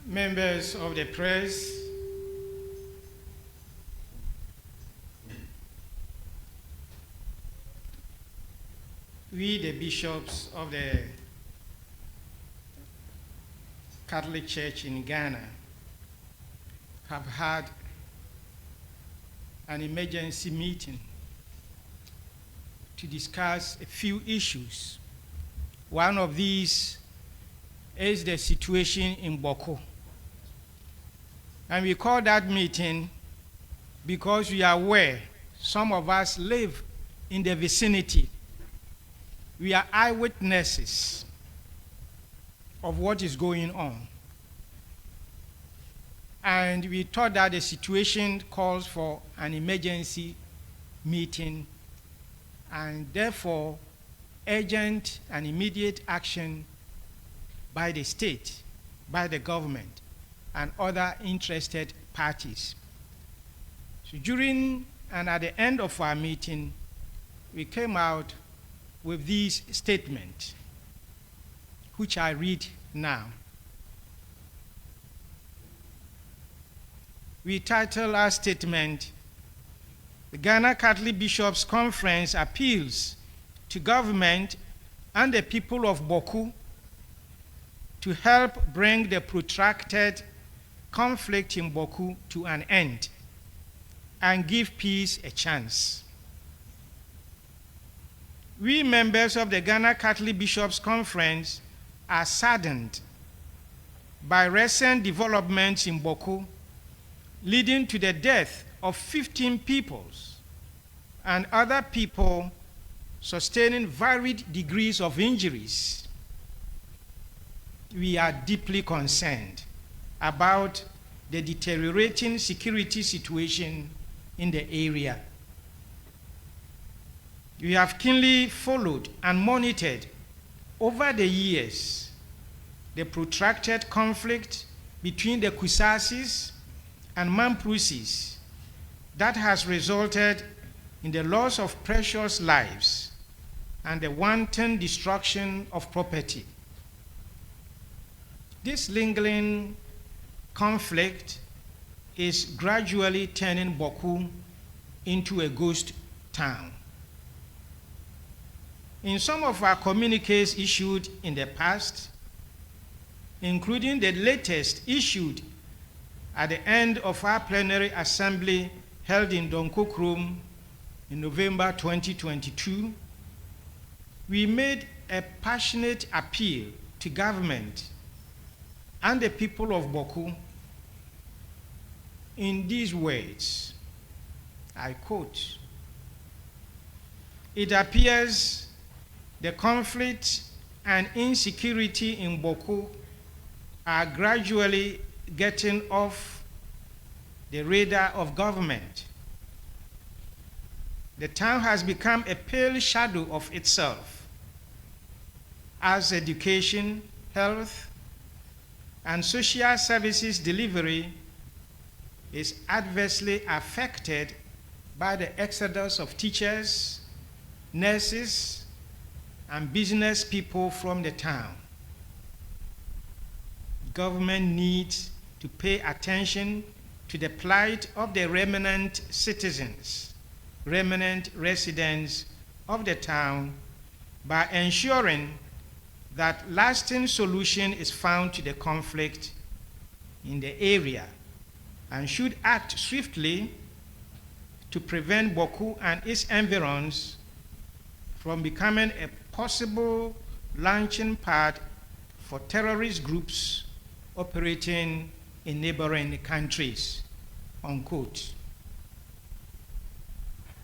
members of the press, we, the bishops of the Catholic Church in Ghana, have had an emergency meeting to discuss a few issues. One of these is the situation in Bawku. And we call that meeting because we are aware some of us live in the vicinity. We are eyewitnesses of what is going on. And we thought that the situation calls for an emergency meeting and therefore urgent and immediate action by the state, by the government, and other interested parties. So during and at the end of our meeting, we came out with these statements, which I read now. We title our statement, "The Ghana Catholic Bishops' Conference appeals to government and the people of Bawku to help bring the protracted conflict in Bawku to an end and give peace a chance. We members of the Ghana Catholic Bishops' Conference are saddened by recent developments in Bawku leading to the death of 15 people and other people sustaining varied degrees of injuries. We are deeply concerned about the deteriorating security situation in the area. We have keenly followed and monitored over the years the protracted conflict between the Kusasis and Mamprusis that has resulted in the loss of precious lives and the wanton destruction of property. This lingering conflict is gradually turning Bawku into a ghost town. In some of our communiques issued in the past, including the latest issued at the end of our plenary assembly held in Donkokrom in November 2022, we made a passionate appeal to government and the people of Bawku in these words. I quote, "It appears the conflict and insecurity in Bawku are gradually getting off the radar of government. The town has become a pale shadow of itself as education, health, and social services delivery is adversely affected by the exodus of teachers, nurses, and business people from the town. Government needs to pay attention to the plight of the remnant citizens, remnant residents of the town by ensuring that lasting solution is found to the conflict in the area and should act swiftly to prevent Bawku and its environs from becoming a possible launching pad for terrorist groups operating in neighboring countries," unquote.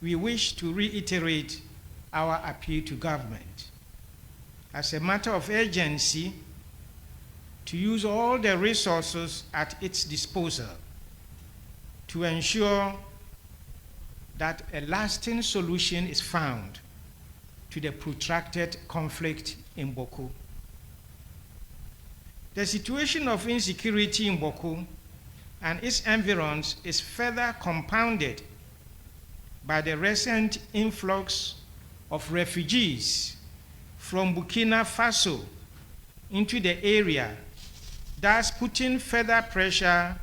We wish to reiterate our appeal to government as a matter of urgency to use all the resources at its disposal to ensure that a lasting solution is found to the protracted conflict in Bawku. The situation of insecurity in Bawku and its environs is further compounded by the recent influx of refugees from Burkina Faso into the area thus putting further pressure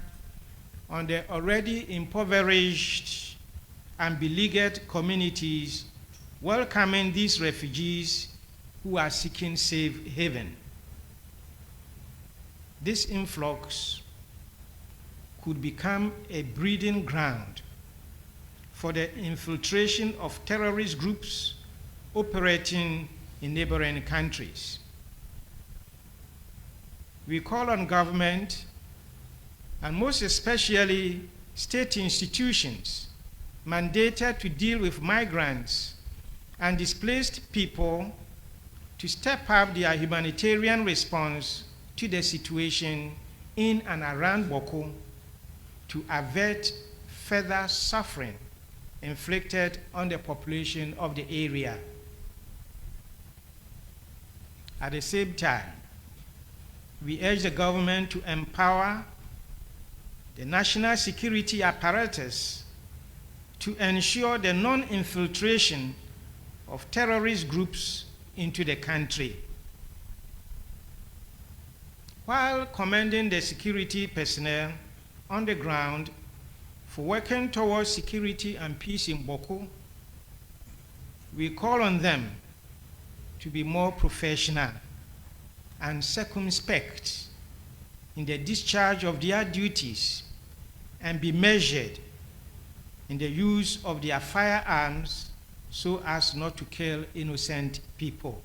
on the already impoverished and beleaguered communities welcoming these refugees who are seeking safe haven. This influx could become a breeding ground for the infiltration of terrorist groups operating in neighboring countries. We call on government, and most especially state institutions mandated to deal with migrants and displaced people, to step up their humanitarian response to the situation in and around Bawku to avert further suffering inflicted on the population of the area. At the same time, we urge the government to empower the national security apparatus to ensure the non-infiltration of terrorist groups into the country. While commending the security personnel on the ground for working towards security and peace in Bawku, we call on them to be more professional and circumspect in the discharge of their duties and be measured in the use of their firearms so as not to kill innocent people.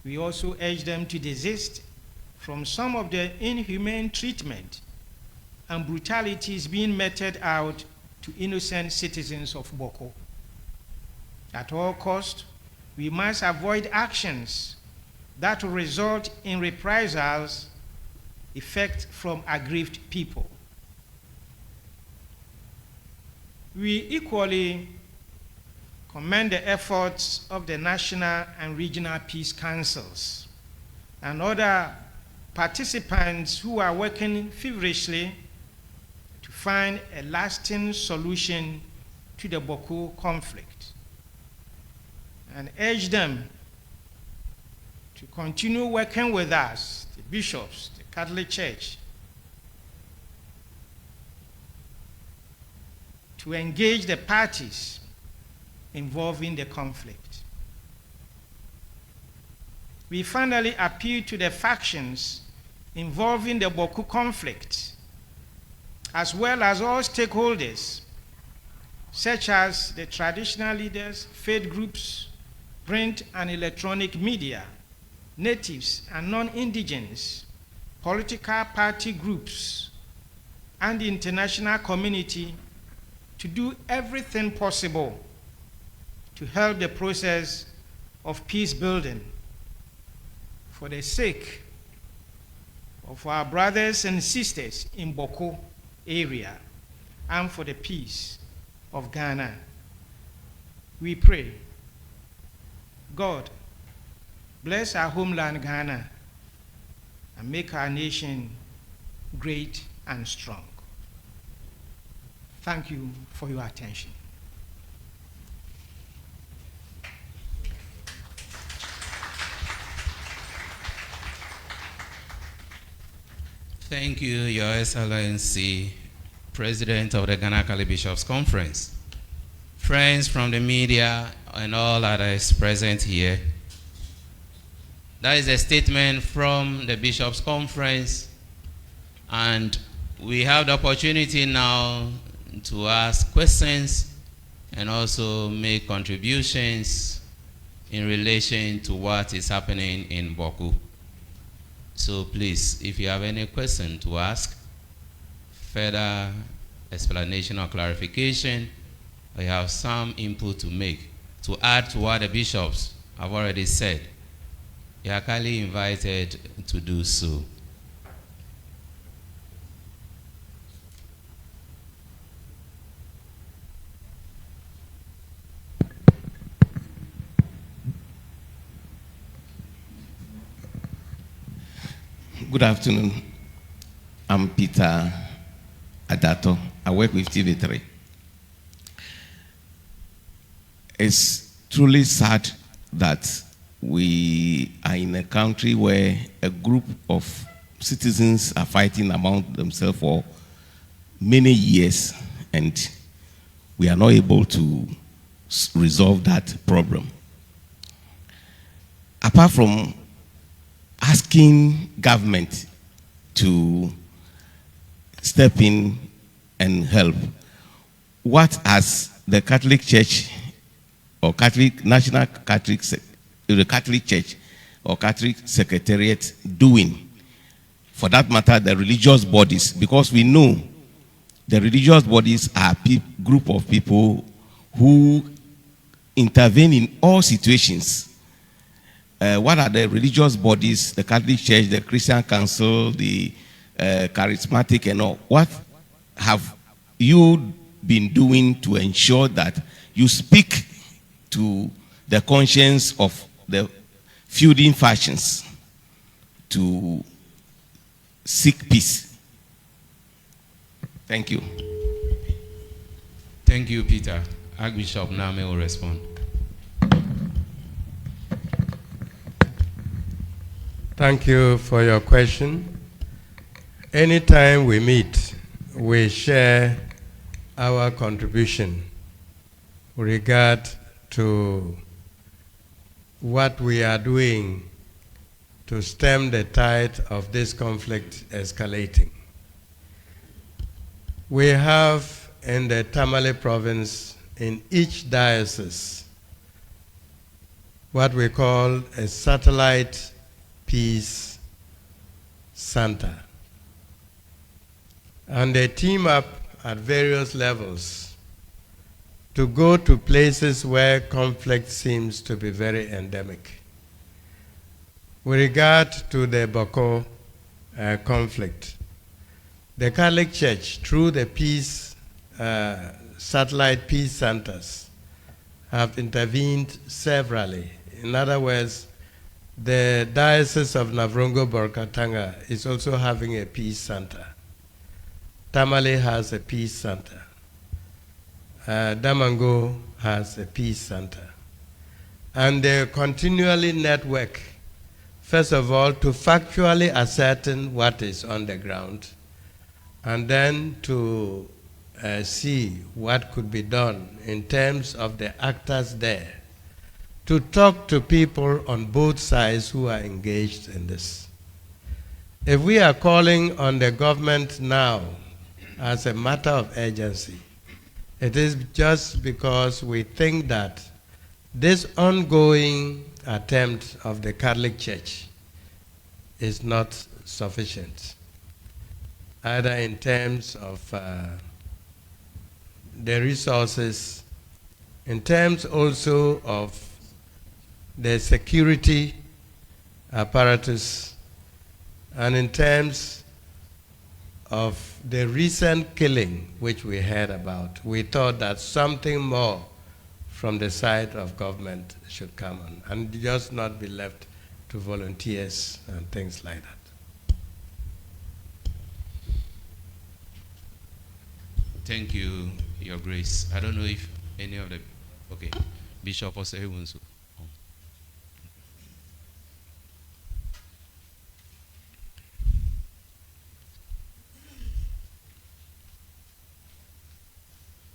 We also urge them to desist from some of the inhumane treatment and brutalities being meted out to innocent citizens of Bawku. At all costs, we must avoid actions that will result in reprisals effect from aggrieved people. We equally commend the efforts of the national and regional peace councils and other participants who are working feverishly to find a lasting solution to the Bawku conflict, and urge them to continue working with us, the bishops, the Catholic Church, to engage the parties involved in the conflict. We finally appeal to the factions involved in the Bawku conflict, as well as all stakeholders, such as the traditional leaders, faith groups, print and electronic media, natives and non-indigenous, political party groups, and the international community, to do everything possible to help the process of peace building for the sake of our brothers and sisters in Bawku area and for the peace of Ghana. We pray, God, bless our homeland Ghana and make our nation great and strong. Thank you for your attention. Thank you, Your Excellency, President of the Ghana Catholic Bishops' Conference. Friends from the media and all others present here, that is a statement from the Bishops' Conference, and we have the opportunity now to ask questions and also make contributions in relation to what is happening in Bawku. So please, if you have any question to ask, further explanation or clarification, or you have some input to make, to add to what the bishops have already said, you are kindly invited to do so. Good afternoon. I'm Peter Adato. I work with TV3. It's truly sad that we are in a country where a group of citizens are fighting among themselves for many years, and we are not able to resolve that problem. Apart from asking government to step in and help, what has the Catholic Church or National Catholic, the Catholic Church or Catholic Secretariat doing? For that matter, the religious bodies, because we know the religious bodies are a group of people who intervene in all situations. What are the religious bodies, the Catholic Church, the Christian Council, the Charismatic and all? What have you been doing to ensure that you speak to the conscience of the feuding factions to seek peace? Thank you. Thank you, Peter. Archbishop Name will respond. Thank you for your question. Anytime we meet, we share our contribution with regard to what we are doing to stem the tide of this conflict escalating. We have in the Tamale province, in each diocese, what we call a satellite peace center. And they team up at various levels to go to places where conflict seems to be very endemic. With regard to the Bawku conflict, the Catholic Church, through the peace, satellite peace centers, have intervened severally. In other words, the Diocese of Navrongo-Borkatanga is also having a peace center. Tamale has a peace center. Damango has a peace center. And they continually network, first of all, to factually ascertain what is on the ground, and then to see what could be done in terms of the actors there, to talk to people on both sides who are engaged in this. If we are calling on the government now as a matter of urgency, it is just because we think that this ongoing attempt of the Catholic Church is not sufficient, either in terms of the resources, in terms also of the security apparatus, and in terms of the recent killing which we heard about. We thought that something more from the side of government should come on and just not be left to volunteers and things like that. Thank you, Your Grace. I don't know if any of the, okay, Bishop or Sehunsu.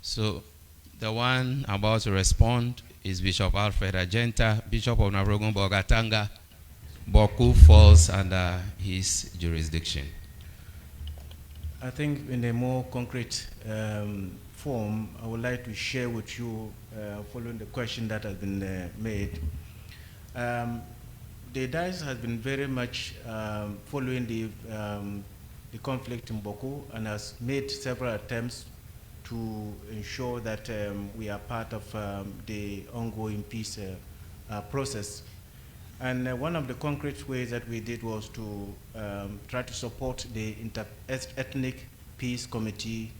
So the one about to respond is Bishop Alfred Agenta, Bishop of Navrongo-Borkatanga. Bawku falls under his jurisdiction. I think in a more concrete form, I would like to share with you, following the question that has been made. The diocese has been very much following the conflict in Bawku and has made several attempts to ensure that we are part of the ongoing peace process. And one of the concrete ways that we did was to try to support the Inter-Ethnic Peace Committee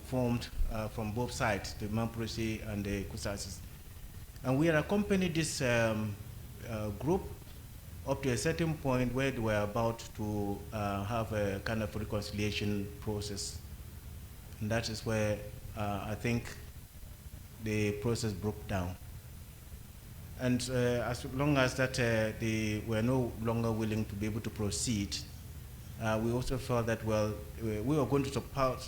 formed from both sides, the Mamprose and the Kusasis. And we had accompanied this group up to a certain point where they were about to have a kind of reconciliation process. And that is where I think the process broke down. And as long as that they were no longer willing to be able to proceed, we also felt that, well, we were going to support,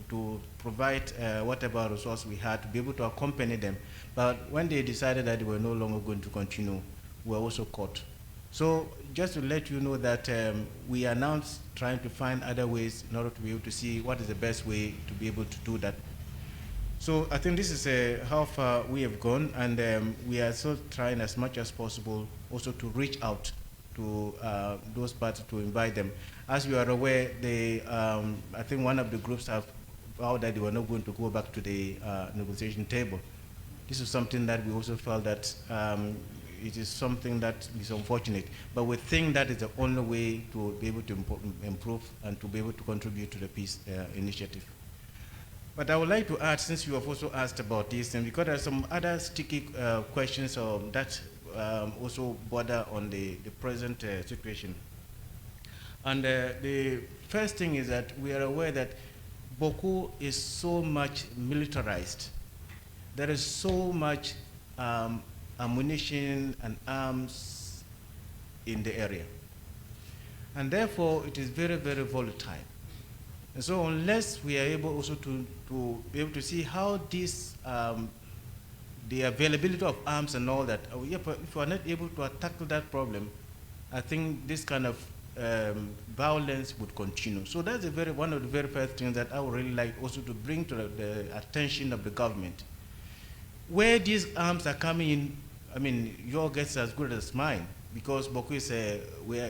to provide whatever resource we had to be able to accompany them. But when they decided that they were no longer going to continue, we were also caught. So just to let you know that we are now trying to find other ways in order to be able to see what is the best way to be able to do that. So I think this is how far we have gone, and we are still trying as much as possible also to reach out to those parties to invite them. As you are aware, I think one of the groups have vowed that they were not going to go back to the negotiation table. This is something that we also felt that it is something that is unfortunate, but we think that is the only way to be able to improve and to be able to contribute to the peace initiative. But I would like to add, since you have also asked about this, and because there are some other sticky questions that also border on the present situation. And the first thing is that we are aware that Bawku is so much militarized. There is so much ammunition and arms in the area. And therefore, it is very, very volatile. And so unless we are able also to be able to see how this, the availability of arms and all that, if we are not able to tackle that problem, I think this kind of violence would continue. So that's one of the very first things that I would really like also to bring to the attention of the government. Where these arms are coming in, I mean, your guess is as good as mine, because Bawku is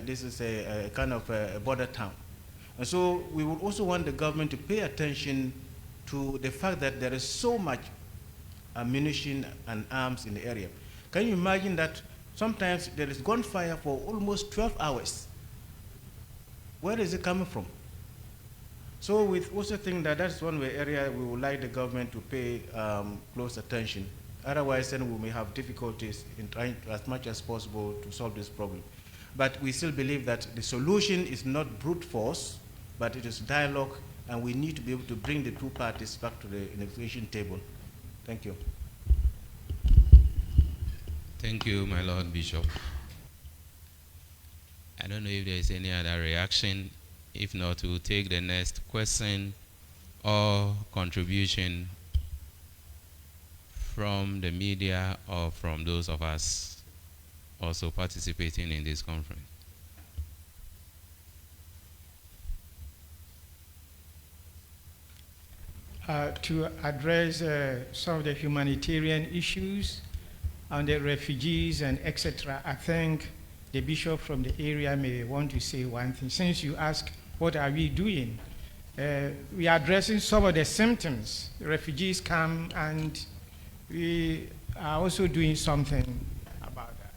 this is a kind of a border town. And so we would also want the government to pay attention to the fact that there is so much ammunition and arms in the area. Can you imagine that sometimes there is gunfire for almost 12 hours? Where is it coming from? So we also think that that's one area we would like the government to pay close attention. Otherwise, then we may have difficulties in trying as much as possible to solve this problem. But we still believe that the solution is not brute force, but it is dialogue, and we need to be able to bring the two parties back to the negotiation table. Thank you. Thank you, my Lord Bishop. I don't know if there is any other reaction. If not, we'll take the next question or contribution from the media or from those of us also participating in this conference. To address some of the humanitarian issues and the refugees and etc., I think the bishop from the area may want to say one thing. Since you ask, what are we doing? We are addressing some of the symptoms. The refugees come, and we are also doing something about that.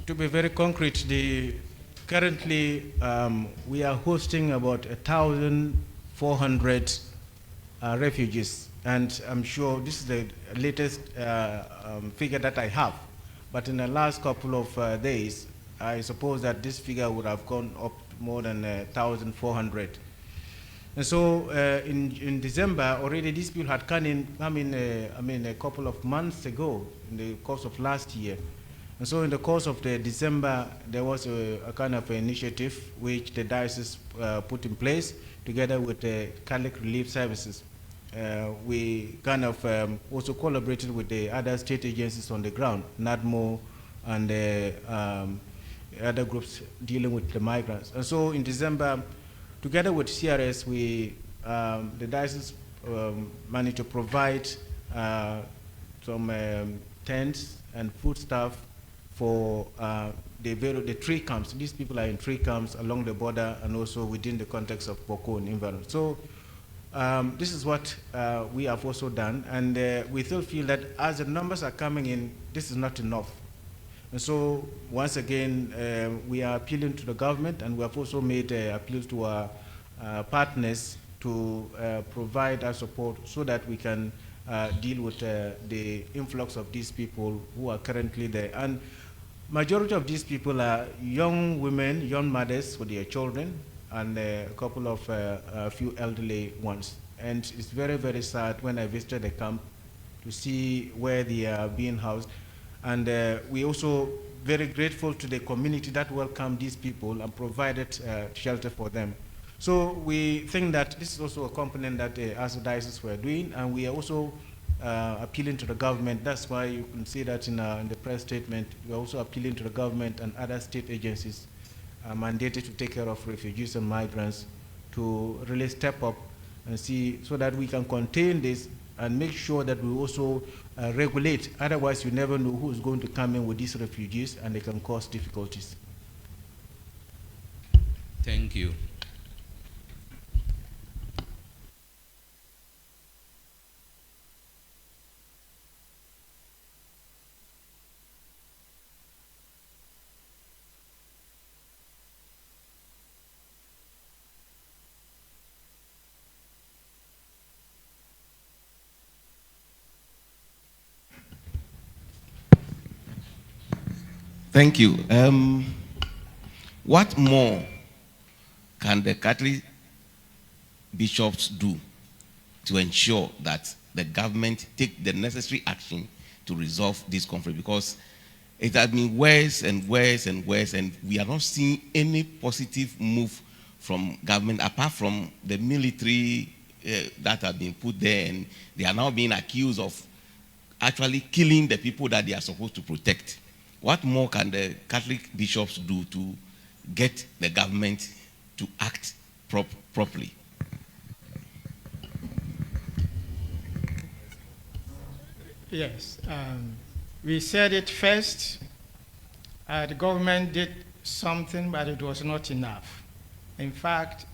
To be very concrete, currently we are hosting about 1,400 refugees, and I'm sure this is the latest figure that I have. But in the last couple of days, I suppose that this figure would have gone up more than 1,400. And so in December, already these people had come in a couple of months ago, in the course of last year. And so in the course of the December, there was a kind of initiative which the diocese put in place together with the Catholic Relief Services. We kind of also collaborated with the other state agencies on the ground, NADMO and other groups dealing with the migrants. And so in December, together with CRS, the diocese managed to provide some tents and foodstuff for the 3 camps. These people are in 3 camps along the border and also within the context of Bawku and environment. So this is what we have also done, and we still feel that as the numbers are coming in, this is not enough. And so once again, we are appealing to the government, and we have also made appeals to our partners to provide our support so that we can deal with the influx of these people who are currently there. And majority of these people are young women, young mothers with their children, and a couple of a few elderly ones. And it's very, very sad when I visited the camp to see where they are being housed. And we also very grateful to the community that welcomed these people and provided shelter for them. So we think that this is also a component that as a diocese we're doing, and we are also appealing to the government. That's why you can see that in the press statement, we're also appealing to the government and other state agencies mandated to take care of refugees and migrants to really step up and see so that we can contain this and make sure that we also regulate. Otherwise, you never know who is going to come in with these refugees, and they can cause difficulties. Thank you. Thank you. What more can the Catholic bishops do to ensure that the government take the necessary action to resolve this conflict? Because it has been worse and worse and worse, and we are not seeing any positive move from government apart from the military that have been put there, and they are now being accused of actually killing the people that they are supposed to protect. What more can the Catholic bishops do to get the government to act properly? Yes, we said it first. The government did something, but it was not enough. In fact,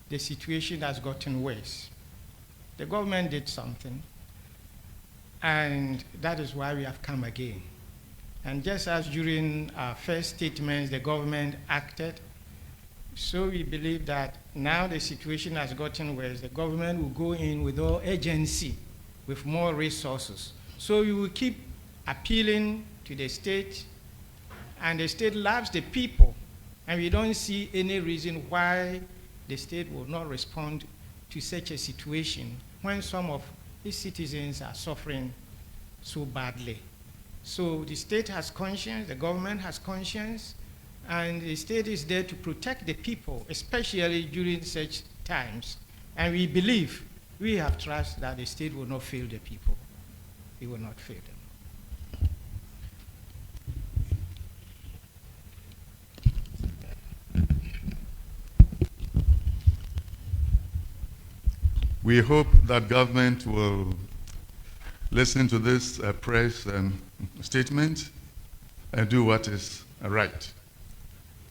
the situation has gotten worse. The government did something, and that is why we have come again. And just as during our first statements, the government acted, so we believe that now the situation has gotten worse. The government will go in with all urgency, with more resources. So we will keep appealing to the state, and the state loves the people, and we don't see any reason why the state will not respond to such a situation when some of its citizens are suffering so badly. So the state has conscience, the government has conscience, and the state is there to protect the people, especially during such times. And we believe, we have trust that the state will not fail the people. It will not fail them. We hope that government will listen to this press statement and do what is right.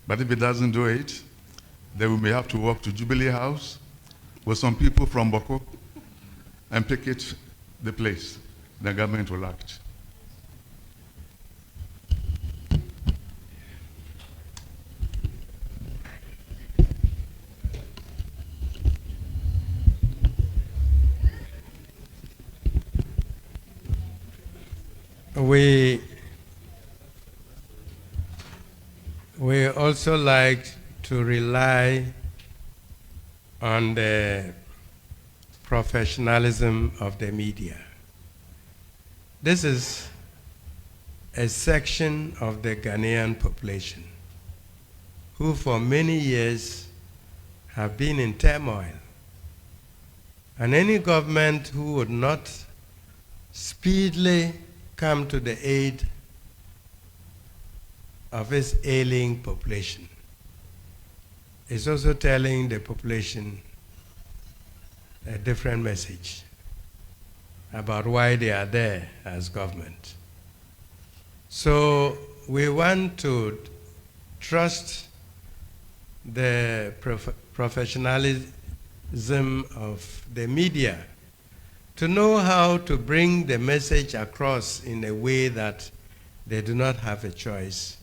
But if it doesn't do it, then we may have to walk to Jubilee House with some people from Bawku and picket the place. The government will act. We also like to rely on the professionalism of the media. This is a section of the Ghanaian population who for many years have been in turmoil. And any government who would not speedily come to the aid of its ailing population is also telling the population a different message about why they are there as government. So we want to trust the professionalism of the media to know how to bring the message across in a way that they do not have a choice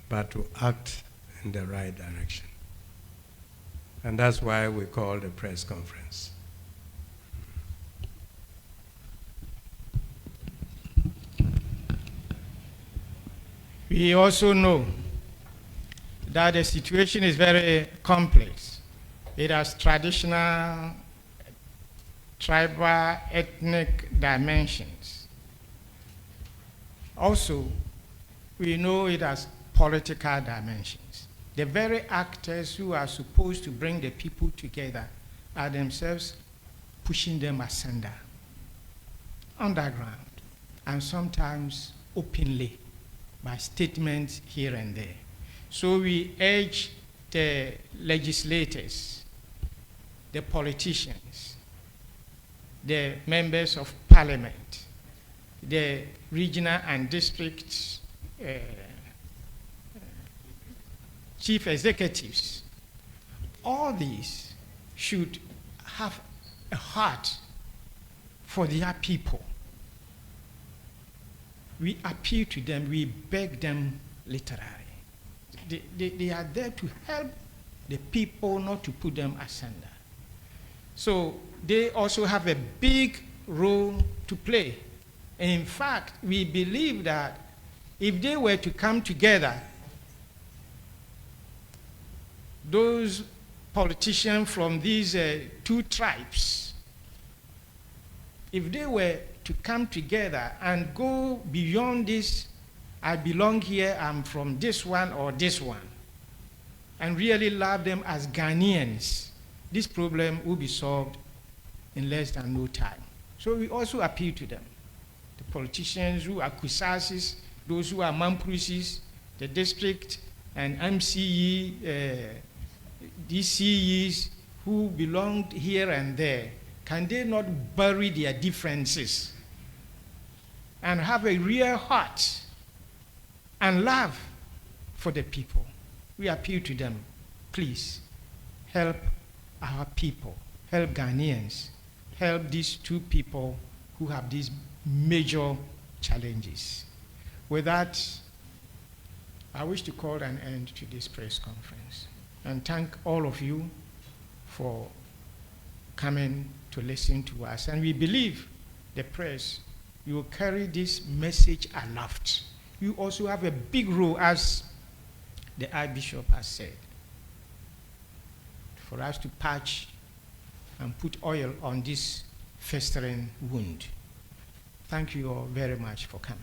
but to act in the right direction. And that's why we call the press conference. We also know that the situation is very complex. It has traditional, tribal, ethnic dimensions. Also, we know it has political dimensions. The very actors who are supposed to bring the people together are themselves pushing them asunder, underground, and sometimes openly by statements here and there. So we urge the legislators, the politicians, the members of parliament, the regional and district chief executives, all these should have a heart for their people. We appeal to them, we beg them literally. They are there to help the people, not to put them asunder. So they also have a big role to play. In fact, we believe that if they were to come together, those politicians from these two tribes, if they were to come together and go beyond this, I belong here, I'm from this one or this one, and really love them as Ghanaians, this problem will be solved in less than no time. So we also appeal to them, the politicians who are Kusasis, those who are Mamprusis, the district and MCE, DCEs who belonged here and there. Can they not bury their differences and have a real heart and love for the people? We appeal to them, please help our people, help Ghanaians, help these two people who have these major challenges. With that, I wish to call an end to this press conference and thank all of you for coming to listen to us. And we believe the press, you will carry this message aloft. You also have a big role, as the Archbishop has said, for us to patch and put oil on this festering wound. Thank you all very much for coming.